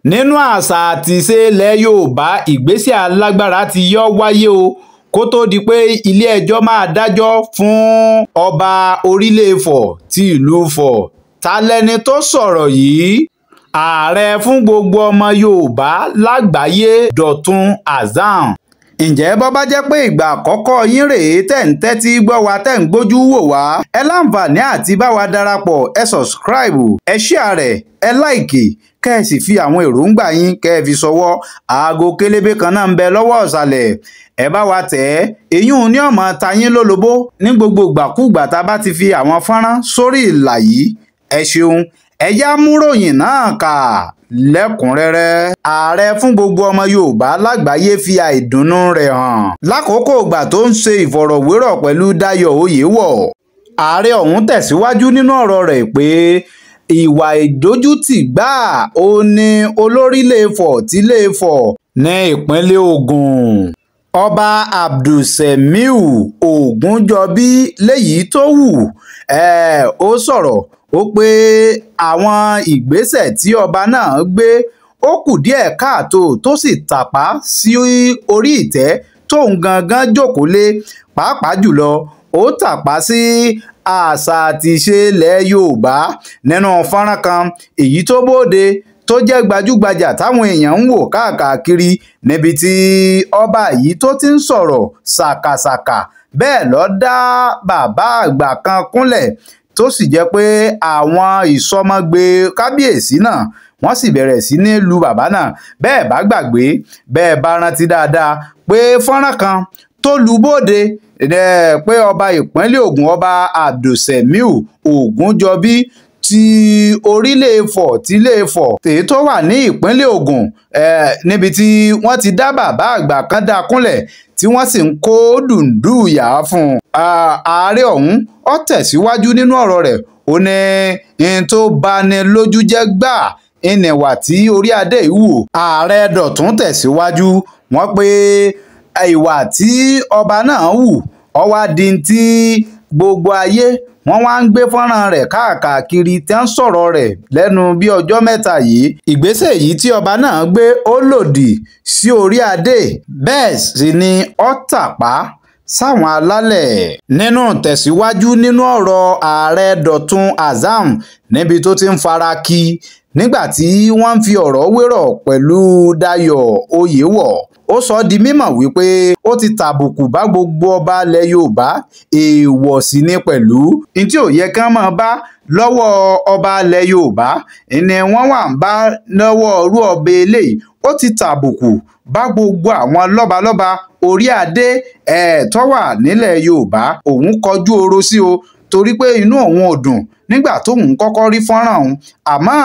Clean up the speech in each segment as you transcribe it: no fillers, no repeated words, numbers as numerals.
nínú àṣà àti ìṣe ilẹ̀ Yorùbá ìgbésẹ̀ alágbára ti yọ wáyé o kó tó di pé ilé-ẹjọ́ máa dájọ́ fún ọba orílẹ̀ Ifọ̀ ti ìlú Ifọ̀. Ta lẹni tó sọ̀rọ̀ yìí? Ààrẹ fún gbogbo ọmọ Yorùbá lágbàáyé Dọ̀tun Hassan. Ǹjẹ́ bó bá jẹ́ pé ìgbà àkọ́kọ́ yín rèé tẹ̀ ń tẹ́tí gbọ́ wa tẹ̀ ń gbójú wò wá, ẹ láǹfààní àti bá wa darapọ̀, ẹ subscribe, ẹ share rẹ̀, ẹ like, kẹ́ ẹ sì fi àwọn èròǹgbà yín kẹ́ ẹ fi ṣọwọ́. Aago kélébé kan náà ń bẹ lọ́wọ́ ọ̀sàlẹ̀, ẹ bá wa tẹ̀ ẹ́. Èyún ní ọmọ tayín lólobó ní gbogbo ìgbàkúùgbà tá a bá ti fi àwọn fọ́nrán sórí ìlà yìí. Ẹ ṣeun, ẹ yá múròyìn náà kà lẹ́kùnrẹ́rẹ́. Ààrẹ fún gbogbo ọmọ Yorùbá lágbàáyé fi àìdùnnú rẹ̀ hàn lákòókò ìgbà tó ń ṣe ìfọ̀rọ̀wérọ̀ pẹ̀lú Dayọ̀ Oyèwọ̀. Ààrẹ ọ̀hún tẹ̀síwájú nínú ọ̀rọ̀ rẹ̀ pé ìwà ìdójútì gbáà ó ní olórí Ilé-Ifọ̀ ti Ilé-Ifọ̀ ní ìpínlẹ̀ Ògùn. Ọba Abdulsemiu Ògúnjọbí léyìí tó wù ó sọ̀rọ̀ ó pé àwọn ìgbésẹ̀ tí ọba náà gbé ó kù díẹ̀ káàtó tó sì tàpá sí orí ìtẹ́ tóun gangan jókòó lé, pàápàá jùlọ ó tàpá sí àṣà àti ìṣe ilẹ̀ Yorùbá. Nínú fọ́nrán kan èyí tó bóde tó jẹ́ gbajúgbajà táwọn èèyàn ń wò káàkiri níbi tí ọba yìí tó ti ń sọ̀rọ̀ ṣàkàṣàkà bẹ́ẹ̀ ló dá bàbá àgbà kan kúnlẹ̀ tó sì jẹ́ pé àwọn ìsọmọgbé kábíyèsí náà wọ́n sì bẹ̀rẹ̀ sí ní lu bàbá náà. Bẹ́ẹ̀ bá gbàgbé, bẹ́ẹ̀ bá rántí dáadáa pé fọ́nrán kan tó lu bóde pé ọba ìpínlẹ̀ Ògùn ọba Abdulsemiu Ògúnjọbí ti orílẹ̀ Ifọ̀ ti Ilé-Ifọ̀ èyí tó wà ní ìpínlẹ̀ Ògùn níbi tí wọ́n ti dá bàbá àgbà kan dá kúnlẹ̀ tí wọ́n sì ń kó dùndú yà á fún un. Ààrẹ ọ̀hún ó tẹ̀síwájú nínú ọ̀rọ̀ rẹ̀ ó ní n tó bani lójú jẹ́ gbáà ìnìwà tí orí adé yìí wù. Ààrẹ Dọ̀tun tẹ̀síwájú wọ́n pé ìwà tí ọba náà wù ó wá di tí gbogbo ayé wọ́n wá ń gbé fọ́nrán rẹ̀ káàkiri tí wọ́n sọ̀rọ̀ rẹ̀ lẹ́nu bí ọjọ́ mẹ́ta yìí. Ìgbésẹ̀ yìí tí ọba náà gbé ó lòdì sí orí adé, bẹ́ẹ̀ sì ni ó tàpá sáwọn alálẹ̀. Nínú tẹ̀síwájú nínú ọ̀rọ̀ ààrẹ Dọ̀tun Hassan níbi tó ti ń fara kí nígbà tí wọ́n ń fi ọ̀rọ̀ wérọ̀ pẹ̀lú Dayọ̀ Oyèwọ̀, ó sọ di mímọ̀ wípé ó ti tàbùkù bá gbogbo ọba ilẹ̀ Yorùbá, èèwọ̀ sì ni pẹ̀lú ní tí ò yẹ kán máa bá lọ́wọ́ ọba ilẹ̀ Yorùbá ni wọ́n wà ń bá lọ́wọ́ irú ọba eléyìí. Ó ti tàbùkù bá gbogbo àwọn lọ́balọ́ba orí adé tó wà nílẹ̀ Yorùbá. Òun kọjú oró sí o torí pé inú òun ò dùn nígbà tóun kọ́kọ́ rí fọ́nrán òun, àmọ́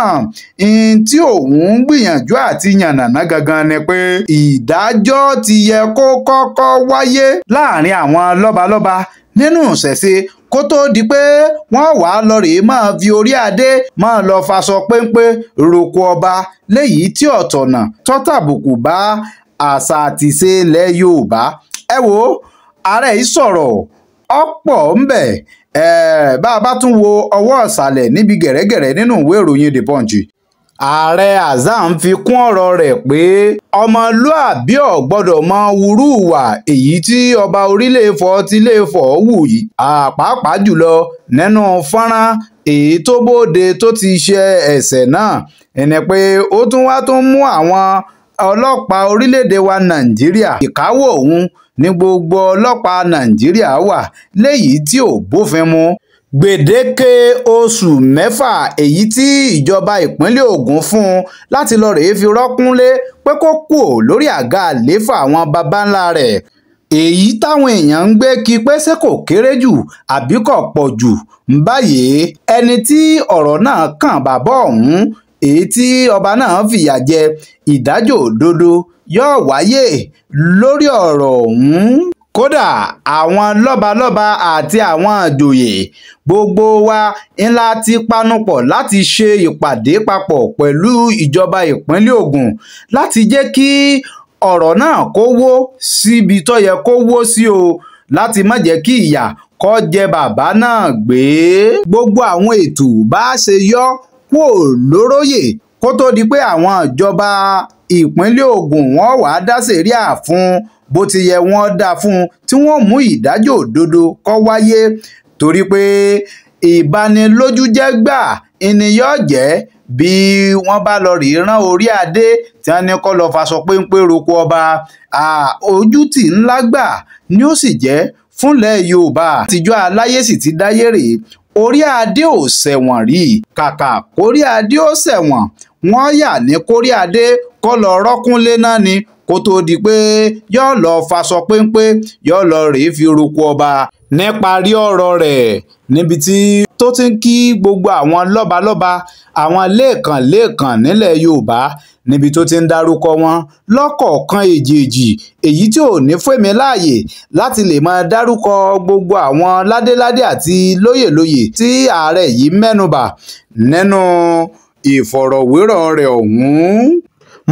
tí òun ń gbìyànjú àti yànnàná gangan ni pé ìdájọ́ ti yẹ kó kọ́kọ́ wáyé láàrin àwọn lọ́balọ́ba nínú ìṣẹ̀ṣe kó tó di pé wọ́n wàá lọ rèé máa fi orí adé máa lọ faṣọ péńpé roko ọba léyìí tí ọ̀tọ̀nà tó tàbùkù bá àṣà àti ìṣe ilẹ̀ Yorùbá. Ẹ wo ààrẹ yìí sọ̀rọ̀ ọ̀pọ̀ ńbẹ̀. Bá a bá tún wo ọwọ́ ìsàlẹ̀ níbi gẹ̀rẹ́gẹ̀rẹ́ nínú ìwé ìròyìn The Punch, ààrẹ Hassan fi kún ọ̀rọ̀ rẹ̀ pé ọmọlúàbí ò gbọ́dọ̀ mọ wúrú ìwà èyí tí ọba orílẹ̀ Ifọ̀ ti Ilé-Ifọ̀ wù yìí. Pàápàá jùlọ nínú fọ́nrán èyí tó bóde tó ti ṣe ẹ̀ṣẹ̀ náà ẹni pé ó tún mú àwọn ọlọ́pàá orílẹ̀-èdè wa Nàìjíríà. Ìkáwọ́ òun ní gbogbo ọlọ́pàá Nàìjíríà wà léyìí tí ò bófin mu. Gbèdéke oṣù 6 èyí tí ìjọba ìpínlẹ̀ Ògùn fún un láti lọ rèé fi rọ́kúnlé pé kó kúò lórí àga àlééfà àwọn baba ńlá rẹ̀. Èyí táwọn èèyàn ń gbé kí pé ṣé kò kéré jù àbí kò pọ̀ jù. Báyìí ẹni tí ọ̀rọ̀ náà kàn bàbá ọ̀hún èyí tí ọba náà fìyà jẹ, ìdájọ́ òdodo yóò wáyé lórí ọ̀rọ̀ ọ̀hún. Kódà àwọn lọ́balọ́ba àti àwọn àjòyè gbogbo wa ńlá ti panupọ̀ láti ṣe ìpàdé papọ̀ pẹ̀lú ìjọba ìpínlẹ̀ Ògùn láti jẹ́ kí ọ̀rọ̀ náà kó wó síbi tó yẹ kó wó sí o, láti má jẹ́ kí ìyà kó jẹ bàbá náà gbé. Gbogbo àwọn ètò bá ṣe yọ kúò lóróyè kó tó di pé àwọn ìjọba ìpínlẹ̀ Ògùn wọ́n wàá dá sẹ̀ríà fún bó ti yẹ wọ́n dá fún tí wọ́n mú ìdájọ́ òdodo kó wáyé, torí pé ìbanilójújẹ́ gbà ènìyàn jẹ́ bí wọ́n bá lọ rí rán orí adé tí wọ́n ní kó lọ faṣọ péńpé roko ọba. Ojú tì ńlá gbà ni ó sì jẹ́ fúnlẹ̀ Yorùbá. àtijọ́ aláyé sì ti dáyé rèé, orí adé ò ṣẹ̀wọ̀n rí, kàkà kórí adé ó ṣẹ̀wọ̀n wọ́n yà ní kórí adé kó lọ rọ́kúnlé náà ni kó tó di pé yóò lọ faṣọ péńpé yóò lọ rèé fi roko ọba. níparí ọ̀rọ̀ rẹ̀ níbi tí tó ti ń kí gbogbo àwọn lọ́balọ́ba àwọn lẹ́ẹ̀kan nílẹ̀ Yorùbá, níbi tó ti ń dárúkọ wọn lọ́kọ̀ọ̀kan èjèèjì, èyí tí ò ní fẹ́mi láàyè láti lè máa dárúkọ gbogbo àwọn ládéládé àti lóyèlóyè tí ààrẹ yìí mẹ́nubà nínú ìfọ̀rọ̀wérọ̀ rẹ̀ ọ̀hún.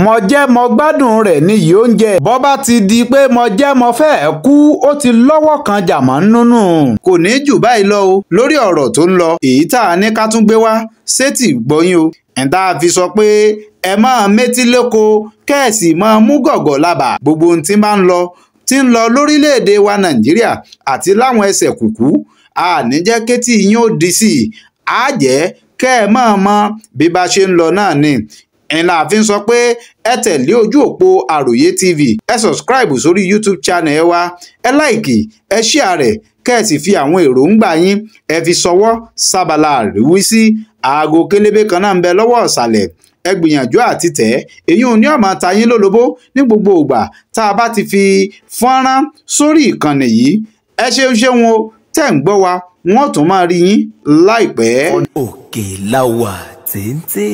mo jẹ́ mo gbádùn rẹ̀ níyì oúnjẹ bọ́ bá ti di pé mo jẹ́ mo fẹ́ẹ́ kú ó ti lọ́wọ́ kan jàmọ́ nínú. kò ní jù báyìí lọ o lórí ọ̀rọ̀ tó ń lọ èyí tá a ní ká tún gbé wá sétí gbọ́yìn o. ẹ̀ńtà fi sọ pé ẹ máa métí lóko kẹ́ẹ̀sì máa mú gọ̀gọ̀ lábà gbogbo ohun tí máa ń lọ lórílẹ̀‐èdè wa Nàìjíríà àti láwọn ẹsẹ̀ kùkú àní jẹ́ kétí yín ó di sí i á jẹ́ kẹ́ ẹ máa mọ bí bá ṣe ń lọ náà ni. ìlà fi ń sọ pé ẹ tẹ̀lé ojú òpó Àròyé TV, ẹ subscribe sórí YouTube channel wa, ẹ láìkì, ẹ share rẹ̀, kẹ́ ẹ sì fi àwọn èròǹgbà yín ẹ fi ṣọwọ́ sábàlá àríwísí. aago kélébé kan náà ń bẹ lọ́wọ́ ọ̀sàlẹ̀, ẹ gbìyànjú àti tẹ̀ èyí ò ní ọ̀mà tayín lólobó ní gbogbo ìgbà tá a bá ti fi fọ́nrán sórí ìkànnì yìí. ẹ ṣeun o tẹ́ ń gbọ́ wa, wọ́n tún máa rí yín láìpẹ́. Òkè la wà téńté.